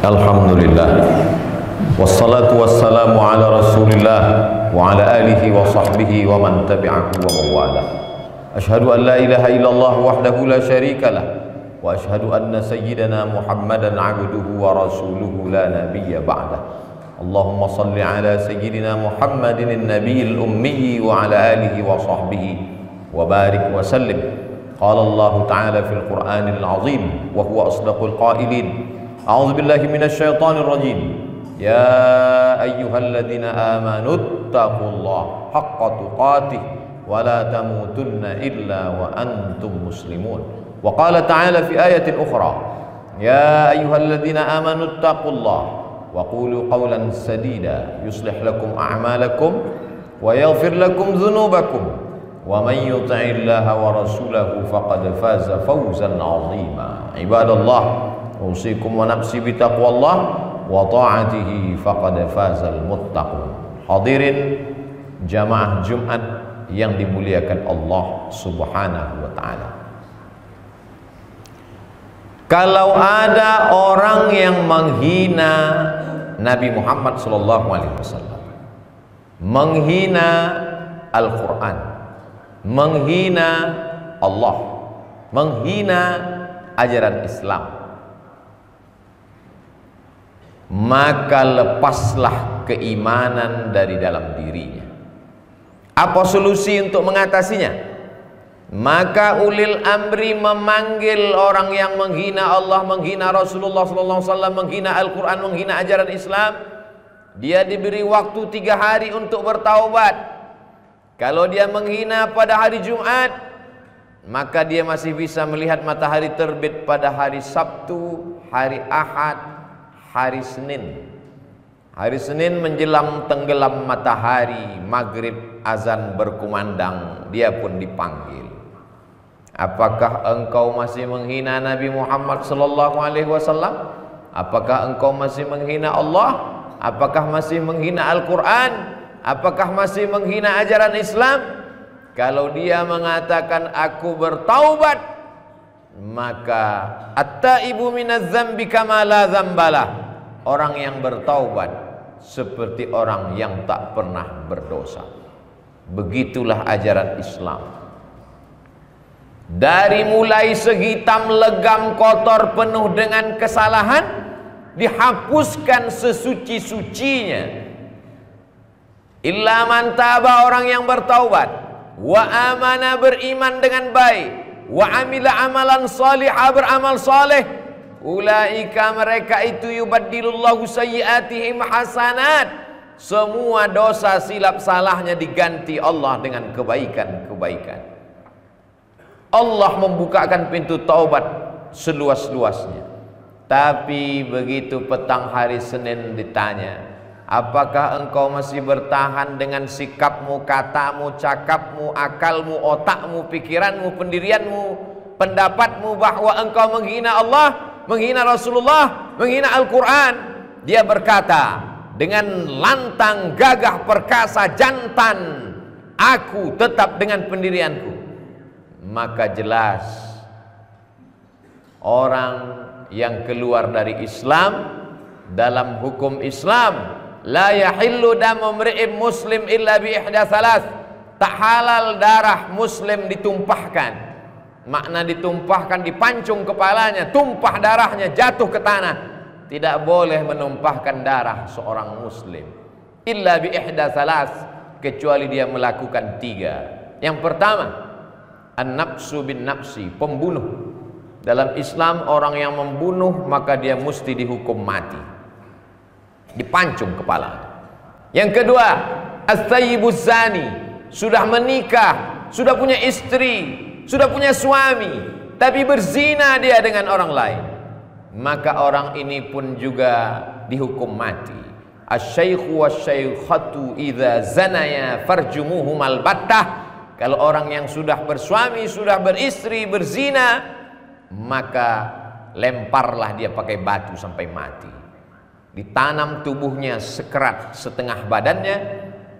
Alhamdulillah, wassalatu wassalamu ala rasulillah wa ala alihi wa sahbihi wa man tabi'ahu wa mawala. Ashhadu an la ilaha illallah wahdahu la syarika lah, wa ashhadu anna sayyidana Muhammadan abduhu wa rasuluhu la nabiyya ba'dah. Allahumma salli ala sayyidina Muhammadin an-nabiyil ummi wa ala alihi wa sahbihi wa barik wa sallim. Qala Allah ta'ala fil Qur'anil azim wa huwa asdaqul qailin. A'udzu billahi minasy syaithanir rajim. Ya ayyuhalladzina amanu taqullaha haqqa tuqatih wa la tamutunna illa wa antum muslimun. Wa qala ta'ala fi ayatin ukhra. Ya ayyuhalladzina amanu taqullaha wa qulu qawlan sadida yuslih lakum a'malakum wa yaghfir lakum dhunubakum wa man yuti'illaha wa rasulahu faqad faza fawzan 'azima. Ibadallah, usikum wa nafsi bitaqwallah wa ta'atihi faqad fazal muttaqun. Hadirin jamaah Jumat yang dimuliakan Allah Subhanahu wa ta'ala. Kalau ada orang yang menghina Nabi Muhammad sallallahu alaihi wasallam, menghina Al-Qur'an, menghina Allah, menghina ajaran Islam, maka lepaslah keimanan dari dalam dirinya. Apa solusi untuk mengatasinya? Maka ulil amri memanggil orang yang menghina Allah, menghina Rasulullah SAW, menghina Al-Quran, menghina ajaran Islam. Dia diberi waktu 3 hari untuk bertaubat. Kalau dia menghina pada hari Jumat, maka dia masih bisa melihat matahari terbit pada hari Sabtu, hari Ahad, hari Senin. Hari Senin menjelang tenggelam matahari, maghrib azan berkumandang, dia pun dipanggil. Apakah engkau masih menghina Nabi Muhammad sallallahu alaihi wasallam? Apakah engkau masih menghina Allah? Apakah masih menghina Al-Quran? Apakah masih menghina ajaran Islam? Kalau dia mengatakan aku bertaubat, maka at-taibu minadz dzambi kama la dzambalah. Orang yang bertaubat seperti orang yang tak pernah berdosa. Begitulah ajaran Islam. Dari mulai sehitam, legam, kotor, penuh dengan kesalahan, dihapuskan sesuci-sucinya. Illa man taba, orang yang bertaubat, wa amana, beriman dengan baik, wa amila amalan salihah, beramal saleh, ulaika, mereka itu yubaddilullahu sayyiatihim hasanat. Semua dosa silap salahnya diganti Allah dengan kebaikan-kebaikan. Allah membukakan pintu taubat seluas-luasnya. Tapi begitu petang hari Senin ditanya, apakah engkau masih bertahan dengan sikapmu, katamu, cakapmu, akalmu, otakmu, pikiranmu, pendirianmu, pendapatmu bahwa engkau menghina Allah, menghina Rasulullah, menghina Al-Quran? Dia berkata dengan lantang, gagah, perkasa, jantan, aku tetap dengan pendirianku. Maka jelas orang yang keluar dari Islam, dalam hukum Islam, la yahillu damu mri'in muslim illa bi ihda thalath. Tak halal darah muslim ditumpahkan. Makna ditumpahkan, dipancung kepalanya, tumpah darahnya, jatuh ke tanah. Tidak boleh menumpahkan darah seorang muslim illa bi ihda thalath, kecuali dia melakukan 3. Yang pertama, an-nafsu bin nafsi, pembunuh. Dalam Islam orang yang membunuh maka dia mesti dihukum mati, dipancung kepala. Yang kedua, as-sayyibuz zani, sudah menikah, sudah punya istri, sudah punya suami, tapi berzina dia dengan orang lain, maka orang ini pun juga dihukum mati. Asy-syaikhu wasy-syaikhatu idza zanaya farjumuhumal battah. Kalau orang yang sudah bersuami, sudah beristri, berzina, maka lemparlah dia pakai batu sampai mati. Ditanam tubuhnya sekerat setengah badannya,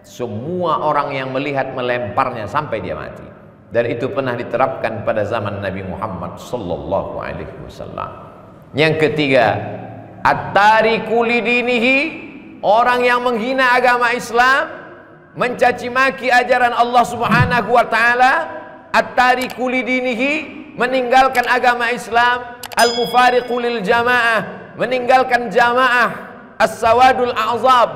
semua orang yang melihat melemparnya sampai dia mati. Dan itu pernah diterapkan pada zaman Nabi Muhammad sallallahu alaihi wasallam. Yang ketiga, At-tariku lidinihi, orang yang menghina agama Islam, mencaci maki ajaran Allah Subhanahu wa taala. At-tariku lidinihi, meninggalkan agama Islam. Al-mufariqu lil jamaah, meninggalkan jamaah. As-sawadul a'zab,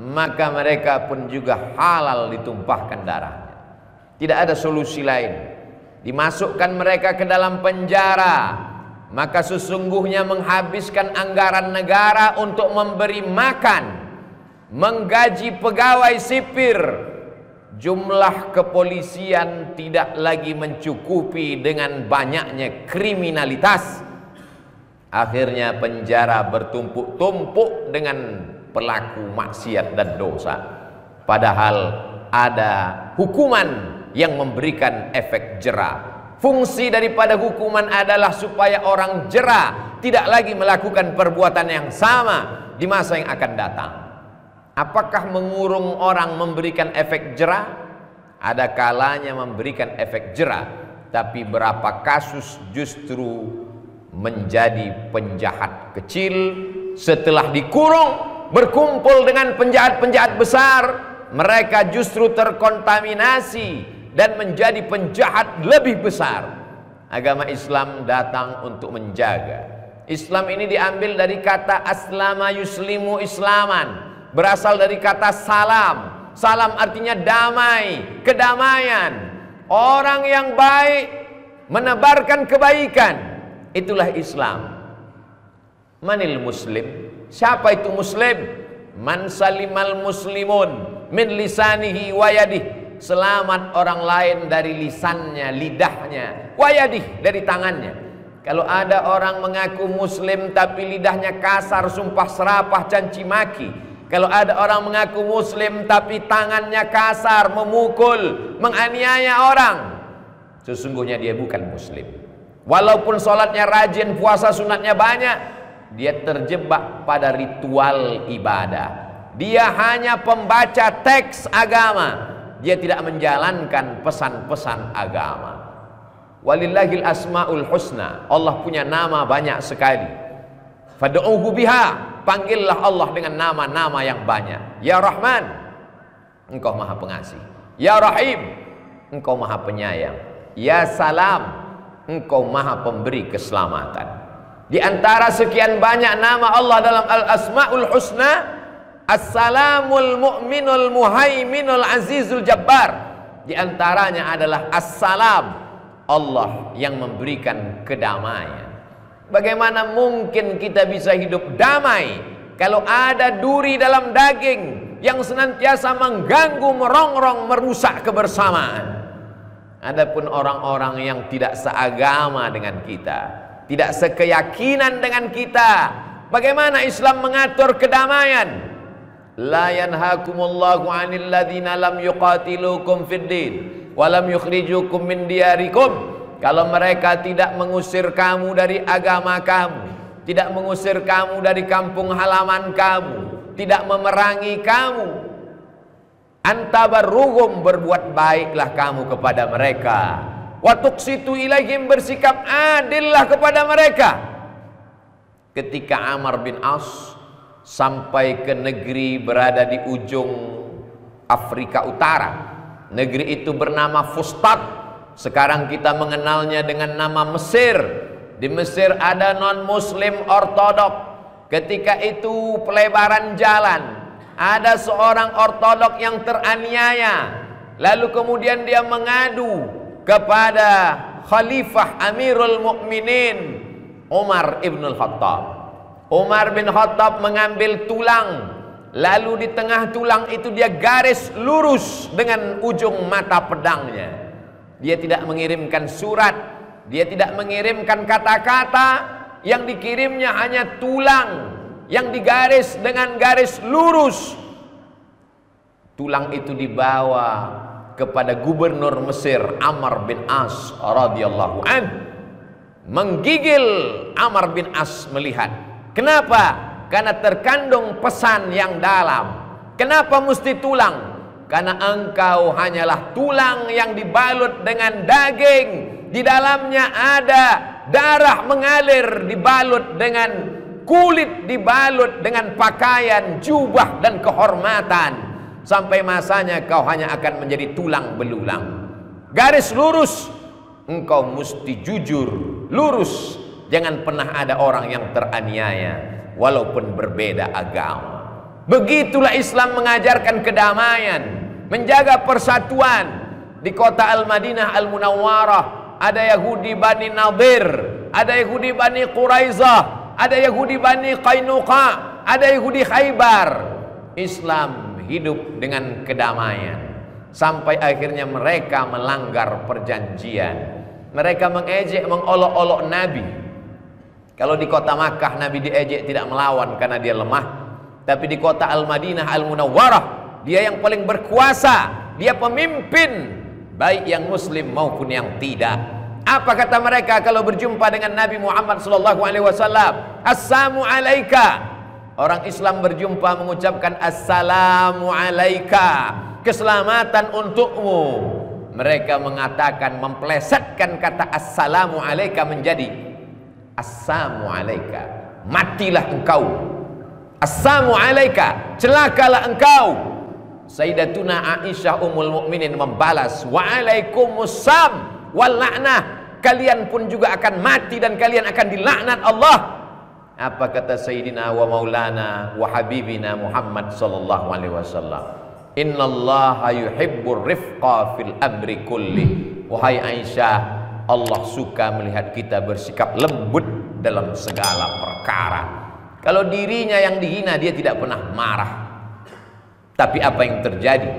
maka mereka pun juga halal ditumpahkan darahnya. Tidak ada solusi lain. Dimasukkan mereka ke dalam penjara, maka sesungguhnya menghabiskan anggaran negara untuk memberi makan, menggaji pegawai sipir. Jumlah kepolisian tidak lagi mencukupi dengan banyaknya kriminalitas. Akhirnya penjara bertumpuk-tumpuk dengan pelaku maksiat dan dosa. Padahal ada hukuman yang memberikan efek jera. Fungsi daripada hukuman adalah supaya orang jera tidak lagi melakukan perbuatan yang sama di masa yang akan datang. Apakah mengurung orang memberikan efek jera? Ada kalanya memberikan efek jera, tapi berapa kasus justru menjadi penjahat kecil setelah dikurung, berkumpul dengan penjahat-penjahat besar, mereka justru terkontaminasi dan menjadi penjahat lebih besar. Agama Islam datang untuk menjaga. Islam ini diambil dari kata aslama yuslimu islaman, berasal dari kata salam. Salam artinya damai, kedamaian. Orang yang baik menebarkan kebaikan, itulah Islam. Manil muslim? Siapa itu muslim? Man salimal muslimun min lisanihi wa yadihi. Selamat orang lain dari lisannya, lidahnya, wayadih, dari tangannya. Kalau ada orang mengaku muslim tapi lidahnya kasar, sumpah serapah, caci maki. Kalau ada orang mengaku muslim tapi tangannya kasar, memukul, menganiaya orang, sesungguhnya dia bukan muslim. Walaupun sholatnya rajin, puasa sunatnya banyak, dia terjebak pada ritual ibadah. Dia hanya pembaca teks agama, dia tidak menjalankan pesan-pesan agama. Walillahil asmaul husna, Allah punya nama banyak sekali. Fad'uhu biha, panggillah Allah dengan nama-nama yang banyak. Ya Rahman, Engkau Maha Pengasih. Ya Rahim, Engkau Maha Penyayang. Ya Salam, Engkau Maha Pemberi keselamatan. Di antara sekian banyak nama Allah dalam Al-Asmaul Husna, As-Salamul Mu'minul Muhaiminul Azizul Jabbar. Di antaranya adalah As-Salam, Allah yang memberikan kedamaian. Bagaimana mungkin kita bisa hidup damai kalau ada duri dalam daging yang senantiasa mengganggu, merongrong, merusak kebersamaan? Adapun orang-orang yang tidak seagama dengan kita, tidak sekeyakinan dengan kita, bagaimana Islam mengatur kedamaian? La yanhakumullahu 'anil ladzina lam yuqatilukum fid din wa lam yukhrijukum min diyarikum. Kalau mereka tidak mengusir kamu dari agama kamu, tidak mengusir kamu dari kampung halaman kamu, tidak memerangi kamu, antabarruhum, berbuat baiklah kamu kepada mereka. Wa tuqsitu ilaihim, bersikap adillah kepada mereka. Ketika Amr bin As sampai ke negeri berada di ujung Afrika Utara, negeri itu bernama Fustat. Sekarang kita mengenalnya dengan nama Mesir. Di Mesir ada non-muslim ortodok. Ketika itu pelebaran jalan, ada seorang ortodok yang teraniaya, lalu kemudian dia mengadu kepada Khalifah Amirul Mukminin Umar ibn Khattab. Umar bin Khattab mengambil tulang, lalu di tengah tulang itu dia garis lurus dengan ujung mata pedangnya. Dia tidak mengirimkan surat, dia tidak mengirimkan kata-kata, yang dikirimnya hanya tulang yang digaris dengan garis lurus. Tulang itu dibawa kepada gubernur Mesir Amr bin As radhiyallahu an. Menggigil Amr bin As melihat. Kenapa? Karena terkandung pesan yang dalam. Kenapa mesti tulang? Karena engkau hanyalah tulang yang dibalut dengan daging. Di dalamnya ada darah mengalir, dibalut dengan kulit dibalut dengan pakaian, jubah dan kehormatan, sampai masanya kau hanya akan menjadi tulang belulang. Garis lurus, engkau mesti jujur, lurus. Jangan pernah ada orang yang teraniaya walaupun berbeda agama. Begitulah Islam mengajarkan kedamaian, menjaga persatuan. Di kota Al-Madinah Al-Munawwarah ada Yahudi Bani Nadir, ada Yahudi Bani Quraizah, ada Yahudi Bani Qainuqa, ada Yahudi Khaybar. Islam hidup dengan kedamaian sampai akhirnya mereka melanggar perjanjian. Mereka mengejek, mengolok-olok Nabi. Kalau di kota Makkah Nabi diejek tidak melawan karena dia lemah. Tapi di kota Al-Madinah Al-Munawwarah dia yang paling berkuasa, dia pemimpin, baik yang muslim maupun yang tidak. Apa kata mereka kalau berjumpa dengan Nabi Muhammad SAW? Assalamu alaika. Orang Islam berjumpa mengucapkan assalamu alaika, keselamatan untukmu. Mereka mengatakan, memplesetkan kata assalamu alaika menjadi assalamu alaika, matilah engkau. Assalamu alaika, celakalah engkau. Sayyidatuna Aisyah Ummul Mukminin membalas, waalaikumsalam wal la'nah, kalian pun juga akan mati dan kalian akan dilaknat Allah. Apa kata Sayyidina wa Maulana wa Habibina Muhammad sallallahu alaihi wasallam? Innallaha yuhibbur rifqa fil amri kulli. Wahai Aisyah, Allah suka melihat kita bersikap lembut dalam segala perkara. Kalau dirinya yang dihina, dia tidak pernah marah. Tapi apa yang terjadi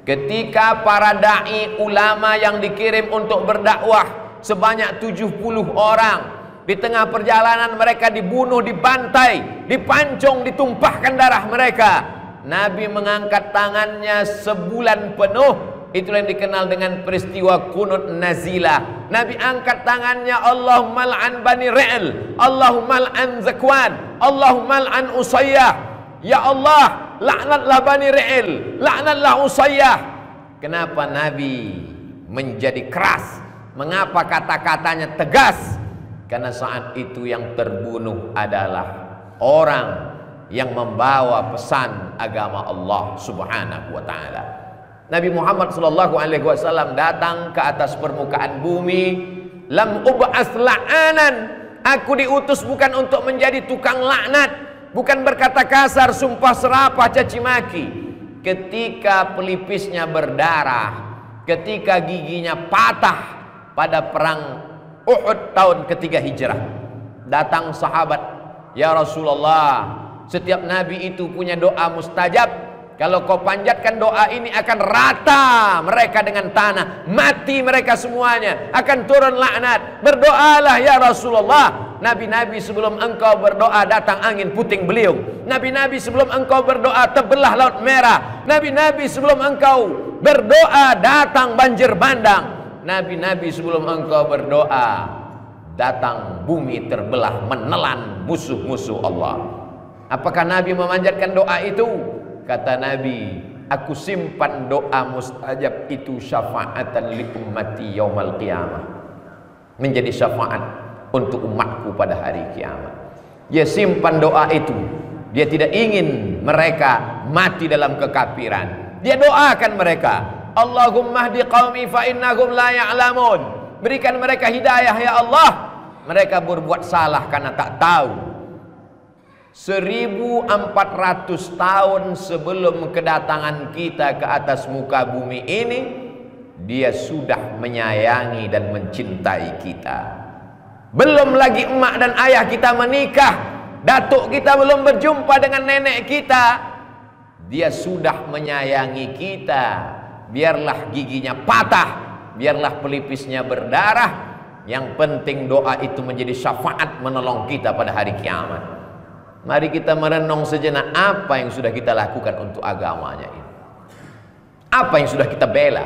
ketika para da'i ulama yang dikirim untuk berdakwah sebanyak 70 orang, di tengah perjalanan mereka dibunuh, dibantai, dipancung, ditumpahkan darah mereka. Nabi mengangkat tangannya sebulan penuh. Itulah yang dikenal dengan peristiwa kunut nazilah. Nabi angkat tangannya, Allahumma al'an Bani Ri'l, Allahumma al'an Zakwan, Allahumma al'an Usayyah. Ya Allah, laknatlah Bani Ri'l, laknatlah Usayyah. Kenapa Nabi menjadi keras? Mengapa kata-katanya tegas? Karena saat itu yang terbunuh adalah orang yang membawa pesan agama Allah Subhanahu wa ta'ala. Nabi Muhammad SAW datang ke atas permukaan bumi. Lam ub'ats la'anan, aku diutus bukan untuk menjadi tukang laknat, bukan berkata kasar, sumpah serapah, caci maki. Ketika pelipisnya berdarah, ketika giginya patah pada perang Uhud tahun ketiga hijrah, datang sahabat, ya Rasulullah, setiap nabi itu punya doa mustajab. Kalau kau panjatkan doa ini akan rata mereka dengan tanah, mati mereka semuanya, akan turun laknat. Berdoalah ya Rasulullah. Nabi-nabi sebelum engkau berdoa datang angin puting beliung. Nabi-nabi sebelum engkau berdoa terbelah laut merah. Nabi-nabi sebelum engkau berdoa datang banjir bandang. Nabi-nabi sebelum engkau berdoa datang bumi terbelah menelan musuh-musuh Allah. Apakah Nabi memanjatkan doa itu? Kata Nabi, aku simpan doa mustajab itu syafa'atan li ummati yaumal qiyamah, menjadi syafaat untuk umatku pada hari kiamat. Dia simpan doa itu. Dia tidak ingin mereka mati dalam kekafiran. Dia doakan mereka, Allahumma hdi qaumi fa innahum la ya'lamun. Berikan mereka hidayah ya Allah. Mereka berbuat salah karena tak tahu. 1400 tahun sebelum kedatangan kita ke atas muka bumi ini, dia sudah menyayangi dan mencintai kita. Belum lagi emak dan ayah kita menikah, datuk kita belum berjumpa dengan nenek kita, dia sudah menyayangi kita. Biarlah giginya patah, biarlah pelipisnya berdarah, yang penting doa itu menjadi syafaat menolong kita pada hari kiamat. Mari kita merenung sejenak apa yang sudah kita lakukan untuk agamanya ini. Apa yang sudah kita bela?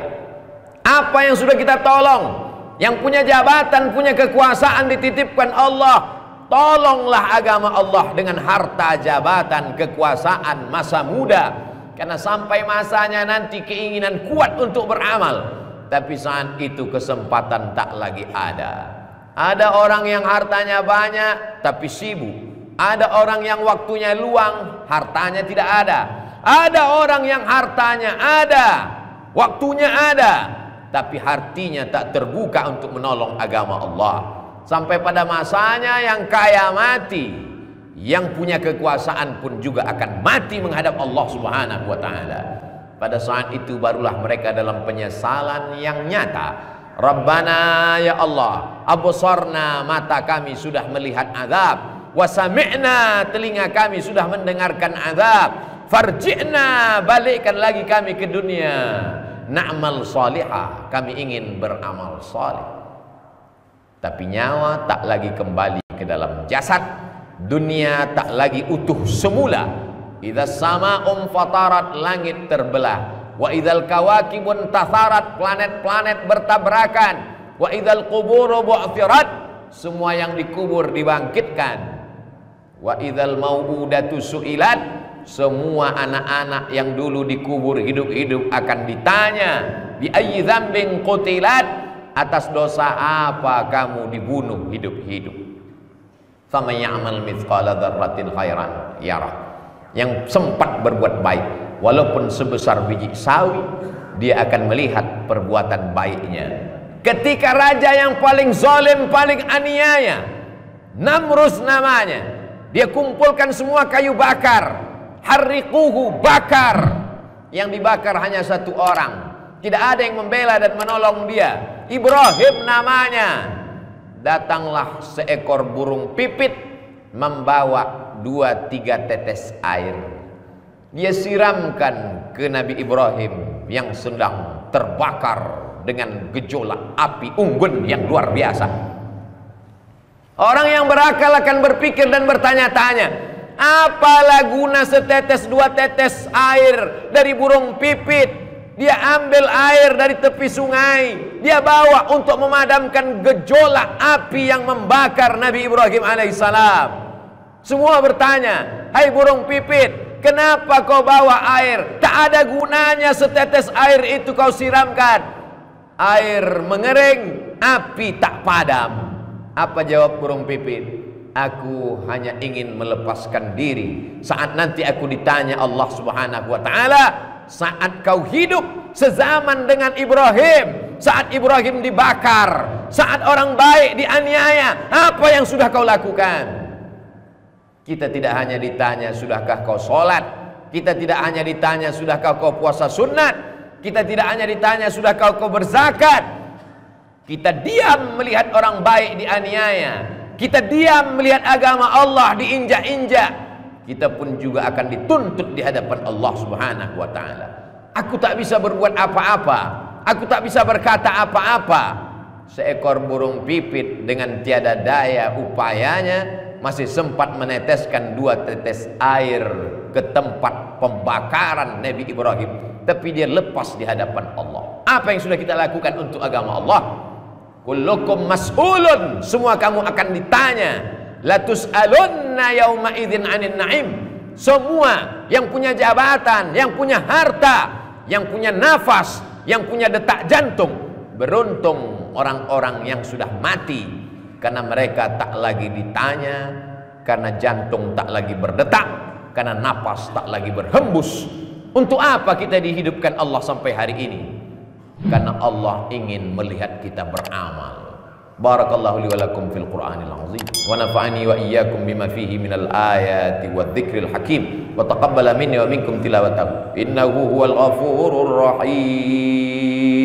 Apa yang sudah kita tolong? Yang punya jabatan, punya kekuasaan dititipkan Allah. Tolonglah agama Allah dengan harta, jabatan, kekuasaan, masa muda. Karena sampai masanya nanti keinginan kuat untuk beramal, tapi saat itu kesempatan tak lagi ada. Ada orang yang hartanya banyak tapi sibuk. Ada orang yang waktunya luang, hartanya tidak ada. Ada orang yang hartanya ada, waktunya ada, tapi hatinya tak terbuka untuk menolong agama Allah. Sampai pada masanya yang kaya mati, yang punya kekuasaan pun juga akan mati menghadap Allah Subhanahu wa ta'ala. Pada saat itu barulah mereka dalam penyesalan yang nyata. Rabbana ya Allah, absarna, mata kami sudah melihat azab, wa sami'na, telinga kami sudah mendengarkan azab, farji'na, balikkan lagi kami ke dunia, na'mal salihah, kami ingin beramal salih. Tapi nyawa tak lagi kembali ke dalam jasad, dunia tak lagi utuh semula. Idza sama'um fatarat, langit terbelah. Wa idzal kawakibun tatharat, planet-planet bertabrakan. Wa idzal quburu bu'thirat, semua yang dikubur dibangkitkan. Wa idzal mau'udatu su'ilat, semua anak-anak yang dulu dikubur hidup-hidup akan ditanya, bi ayyi dzambin qutilat, atas dosa apa kamu dibunuh hidup-hidup. Faman ya'mal mithqala dzarratin khairan yarah, yang sempat berbuat baik walaupun sebesar biji sawi, dia akan melihat perbuatan baiknya. Ketika raja yang paling zalim, paling aniaya, Namrus namanya, dia kumpulkan semua kayu bakar, harriquhu, bakar. Yang dibakar hanya satu orang, tidak ada yang membela dan menolong dia. Ibrahim namanya. Datanglah seekor burung pipit membawa 2-3 tetes air. Dia siramkan ke Nabi Ibrahim yang sedang terbakar dengan gejolak api unggun yang luar biasa. Orang yang berakal akan berpikir dan bertanya-tanya, apalah guna setetes 2 tetes air dari burung pipit? Dia ambil air dari tepi sungai, dia bawa untuk memadamkan gejolak api yang membakar Nabi Ibrahim alaihissalam. Semua bertanya, hai burung pipit, kenapa kau bawa air? Tak ada gunanya setetes air itu kau siramkan. Air mengering, api tak padam. Apa jawab burung pipit? Aku hanya ingin melepaskan diri saat nanti aku ditanya Allah Subhanahu wa ta'ala. Saat kau hidup sezaman dengan Ibrahim, saat Ibrahim dibakar, saat orang baik dianiaya, apa yang sudah kau lakukan? Kita tidak hanya ditanya sudahkah kau sholat, kita tidak hanya ditanya sudahkah kau puasa sunat, kita tidak hanya ditanya sudahkah kau berzakat. Kita diam melihat orang baik dianiaya, kita diam melihat agama Allah diinjak-injak. Kita pun juga akan dituntut di hadapan Allah Subhanahu wa ta'ala. Aku tak bisa berbuat apa-apa, aku tak bisa berkata apa-apa. Seekor burung pipit dengan tiada daya upayanya masih sempat meneteskan 2 tetes air ke tempat pembakaran Nabi Ibrahim, tapi dia lepas di hadapan Allah. Apa yang sudah kita lakukan untuk agama Allah? Kullukum mas'ulun, semua kamu akan ditanya. La tus'alunna yauma idzin 'anil na'im. Semua yang punya jabatan, yang punya harta, yang punya nafas, yang punya detak jantung, beruntung orang-orang yang sudah mati, karena mereka tak lagi ditanya, karena jantung tak lagi berdetak, karena nafas tak lagi berhembus. Untuk apa kita dihidupkan Allah sampai hari ini? Karena Allah ingin melihat kita beramal. Barakallahu li wa lakum fil Qur'anil azim wa nafa'ani wa iyyakum bima fihi minal ayati wadh-dhikril hakim wa taqabbala minni wa minkum tilawatahu innahu huwal ghafurur rahim.